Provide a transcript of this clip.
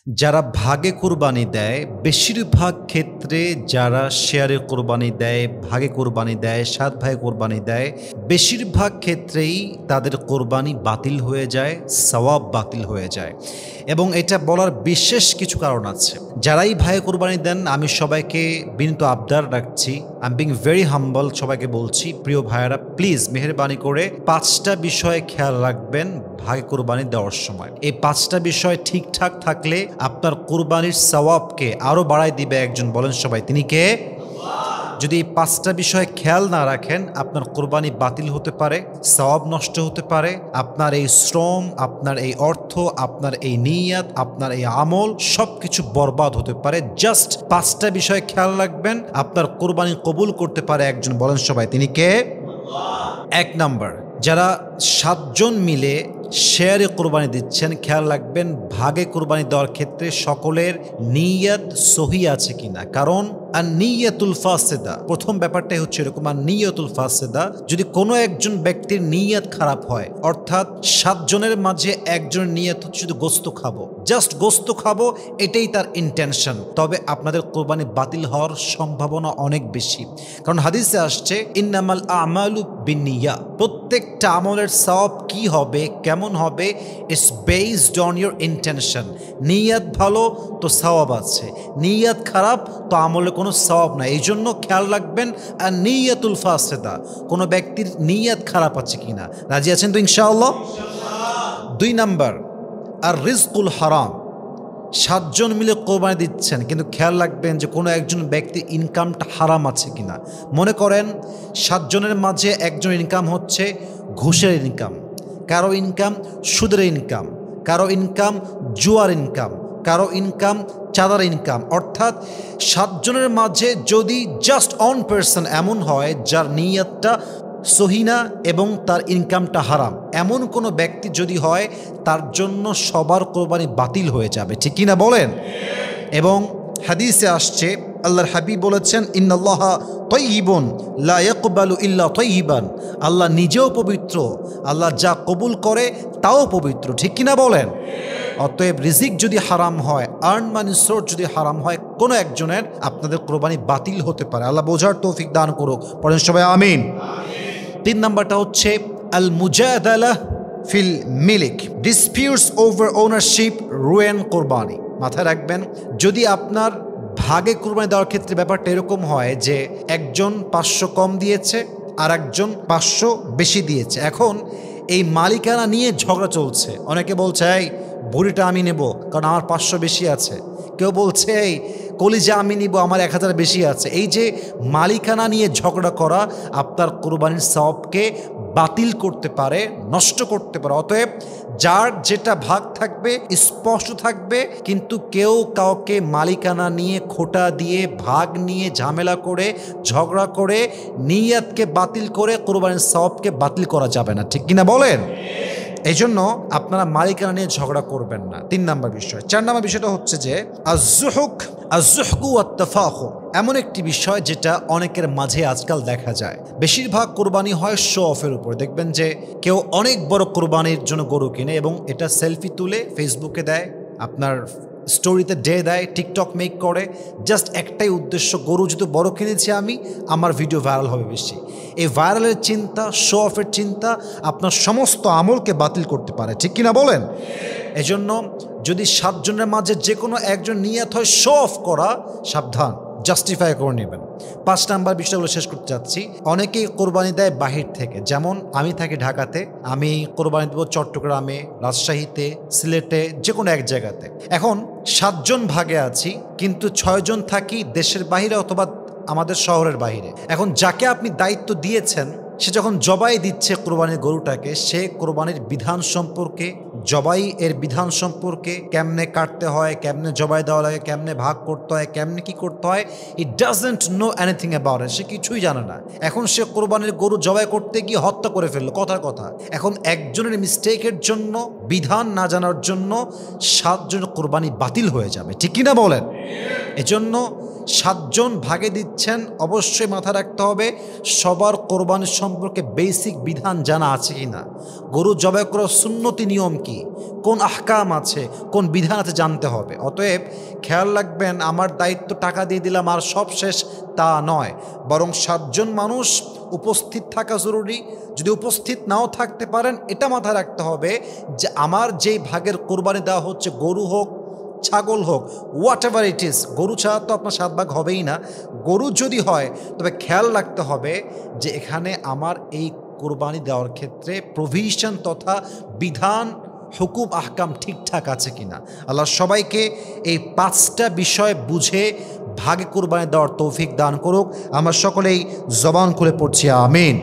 যারা ভাগে কোরবানি দেয়, বেশিরভাগ ক্ষেত্রে যারা শেয়ারে কোরবানি দেয়, ভাগে কোরবানি দেয়, ৭ ভাগে কোরবানি দেয়, বেশিরভাগ ক্ষেত্রেই তাদের কোরবানি বাতিল হয়ে যায়, সওয়াব বাতিল হয়ে যায়। এবং এটা বলার বিশেষ কিছু কারণ আছে। যারাই ভাগে কোরবানি দেন, আমি সবাইকে বিনীত আবদার রাখছি, আই এম বিং ভেরি হাম্বল, সবাইকে বলছি, প্রিয় ভাইয়েরা প্লিজ মেহেরবানি করে ৫টা বিষয়ে খেয়াল রাখবেন ভাগে কোরবানি দেওয়ার সময়। এই ৫টা বিষয় ঠিকঠাক থাকলে আপনার কোরবানির সওয়াবকে আরো বাড়ায় দিবে একজন, বলেন সবাই, তিনি কে? যদি এই ৫টা বিষয় খেয়াল না রাখেন, আপনার কোরবানি বাতিল হতে পারে, সওয়াব নষ্ট হতে পারে, আপনার এই শ্রম, আপনার এই অর্থ, আপনার এই নিয়াত, আপনার এই আমল সবকিছু বরবাদ হতে পারে। জাস্ট ৫টা বিষয় খেয়াল রাখবেন, আপনার কোরবানি কবুল করতে পারে একজন, বলেন সবাই, তিনি কে? ১ নাম্বার, যারা ৭ জন মিলে শেয়ারে কোরবানি দিচ্ছেন, খেয়াল রাখবেন ভাগে কোরবানি দেওয়ার ক্ষেত্রে সকলের নিয়ত সহি আছে কিনা। কারণ আর নিয়তুল ফাসেদা, প্রথম ব্যাপারটাই হচ্ছে এরকম, আর নিয়তুল ফাসেদা, যদি কোনো একজন ব্যক্তির নিয়ত খারাপ হয়, অর্থাৎ ৭ জনের মাঝে একজনের নিয়ত হচ্ছে শুধু গোস্ত খাবো, জাস্ট গোস্ত খাবো, এটাই তার ইন্টেনশন, তবে আপনাদের কোরবানি বাতিল হওয়ার সম্ভাবনা অনেক বেশি। কারণ হাদিসে আসছে ইন্নামাল আমালু বিন্নিয়া, প্রত্যেকটা আমলের সওয়াব কি হবে, কেমন হবে, it's based on your intention. নিয়ত ভালো তো সওয়াব আছে, নিয়ত খারাপ তো আমলে কোনো সওয়াব নাই। এই জন্য খেয়াল রাখবেন আর নিয়তুল ফাসেদা, কোনো ব্যক্তির নিয়ত খারাপ আছে কিনা। রাজি আছেন তো ইনশাআল্লাহ? ২ নাম্বার, আর রিজকুল হারাম, ৭ জন মিলে কোরবানি দিচ্ছেন, কিন্তু খেয়াল রাখবেন যে কোনো একজন ব্যক্তির ইনকামটা হারাম আছে কিনা। মনে করেন ৭ জনের মাঝে একজনের ইনকাম হচ্ছে ঘুষের ইনকাম, কারো ইনকাম সুদের ইনকাম, কারো ইনকাম জুয়ার ইনকাম, কারো ইনকাম চাঁদার ইনকাম। অর্থাৎ ৭ জনের মাঝে যদি জাস্ট অন পার্সন এমন হয় যার নিয়তটা সহিনা এবং তার ইনকামটা হারাম, এমন কোনো ব্যক্তি যদি হয়, তার জন্য সবার কোরবানি বাতিল হয়ে যাবে, ঠিক কিনা বলেন? এবং হাদিসে আসছে, আল্লাহর হাবিব বলেছেন ইন্নাল্লাহা তাইয়িবুন লা ইয়াকবালু ইল্লা তাইয়িবান, আল্লাহ নিজেও পবিত্র, আল্লাহ যা কবুল করে তাও পবিত্র, ঠিক কিনা বলেন? অতএব রিজিক যদি হারাম হয়, আর্ন মানি সোর্স যদি হারাম হয় কোনো একজনের, আপনাদের কোরবানি বাতিল হতে পারে। আল্লাহ বোঝার তৌফিক দান করুক, পড়েন সবাই আমিন। ৩ নাম্বারটা হচ্ছে আল মুজাদালা ফিল মিলিক, ডিসপিউটস ওভার ওনারশিপ রুয়েন কোরবানি। মাথায় রাখবেন, যদি আপনার ভাগে কোরবানি দেওয়ার ক্ষেত্রে ব্যাপারটা এরকম হয় যে একজন ৫০০ কম দিয়েছে আর একজন ৫০০ বেশি দিয়েছে, এখন এই মালিকানা নিয়ে ঝগড়া চলছে। অনেকে বলছে এই বুড়িটা আমি নেব কারণ আমার ৫০০ বেশি আছে, কেউ বলছে এই কলিজা আমি নিব আমার ১০০০ বেশি আছে। এই যে মালিকানা নিয়ে ঝগড়া করা আপনার কোরবানির সওয়াবকে বাতিল করতে পারে, নষ্ট করতে পারে। অতএব যার যেটা ভাগ থাকবে স্পষ্ট থাকবে, কিন্তু কেউ কাউকে মালিকানা নিয়ে খোটা দিয়ে, ভাগ নিয়ে ঝামেলা করে, ঝগড়া করে, নিয়তকে বাতিল করে কোরবানির সওয়াবকে বাতিল করা যাবে না, ঠিক কিনা বলেন? এই জন্য আপনারা মালিকানা নিয়ে ঝগড়া করবেন না। ৩ নাম্বার বিষয়। ৪ নাম্বার বিষয়টা হচ্ছে যে আজ-জুহকু ওয়াত-তাফাখুর, এমন একটি বিষয় যেটা অনেকের মাঝে আজকাল দেখা যায়। বেশিরভাগ কোরবানি হয় শো অফের উপর। দেখবেন যে কেউ অনেক বড় কোরবানির জন্য গরু কিনে এবং এটা সেলফি তুলে ফেসবুকে দেয়, আপনার স্টোরিতে দেয়, টিকটক মেক করে, জাস্ট একটাই উদ্দেশ্য, গরু যেহেতু বড় কিনেছি আমি, আমার ভিডিও ভাইরাল হবে বেশি। এই ভাইরালের চিন্তা, শো অফের চিন্তা আপনার সমস্ত আমলকে বাতিল করতে পারে, ঠিক কিনা বলেন? এজন্য যদি ৭ জনের মাঝে যে কোনো একজন নিয়ত হয় শো অফ করা, সাবধান, জাস্টিফাই করে নেবেন। ৫ নাম্বার বিষয়গুলো শেষ করতে চাচ্ছি। অনেকেই কোরবানি দেয় বাহির থেকে, যেমন আমি থাকি ঢাকাতে, আমি কোরবানি দেবো চট্টগ্রামে, রাজশাহীতে, সিলেটে, যে কোনো এক জায়গাতে। এখন ৭ জন ভাগে আছি, কিন্তু ৬ জন থাকি দেশের বাহিরে অথবা আমাদের শহরের বাহিরে। এখন যাকে আপনি দায়িত্ব দিয়েছেন, সে যখন জবাই দিচ্ছে কোরবানির গরুটাকে, সে কোরবানির বিধান সম্পর্কে, জবাই এর বিধান সম্পর্কে, কেমনে কাটতে হয়, কেমনে জবাই দেওয়া লাগে, কেমনে ভাগ করতে হয়, কেমনে কি করতে হয়, he doesn't know anything about it, সে কিছুই জানে না। এখন সে কোরবানির গরু জবাই করতে গিয়ে হত্যা করে ফেললো, কথার কথা। এখন একজনের মিস্টেকের জন্য, বিধান না জানার জন্য ৭ জনের কোরবানি বাতিল হয়ে যাবে, ঠিক কিনা বলেন? এজন্য 7 জন ভাগে দিচ্ছেন, অবশ্যই মাথায় রাখতে হবে সবার কোরবানি সম্পর্কে বেসিক বিধান জানা আছে কি না, গরু জবাই করার সুন্নতি নিয়ম কি, কোন আহকাম আছে, কোন বিধান আছে জানতে হবে। অতএব খেয়াল রাখবেন, আমার দায়িত্ব টাকা দিয়ে দিলাম আর সব শেষ তা নয়, বরং 7 জন মানুষ উপস্থিত থাকা জরুরি। যদি উপস্থিত নাও থাকতে পারেন, এটা মাথায় রাখতে হবে যে আমার যেই ভাগের কোরবানি দেওয়া হচ্ছে, গরু হোক ছাগল হোক, হোয়াট এভার ইট ইজ, গরু ছাড়া তো আপনার 7 ভাগ হবেই না। গরু যদি হয় তবে খেয়াল রাখতে হবে যে এখানে আমার এই কোরবানি দেওয়ার ক্ষেত্রে প্রভিশন তথা বিধান, হুকুম, আহকাম ঠিকঠাক আছে কিনা। আল্লাহ সবাইকে এই 5টা বিষয় বুঝে ভাগে কোরবানি দেওয়ার তৌফিক দান করুক। আমরা সকলেই জবান খুলে পড়ছি আমিন।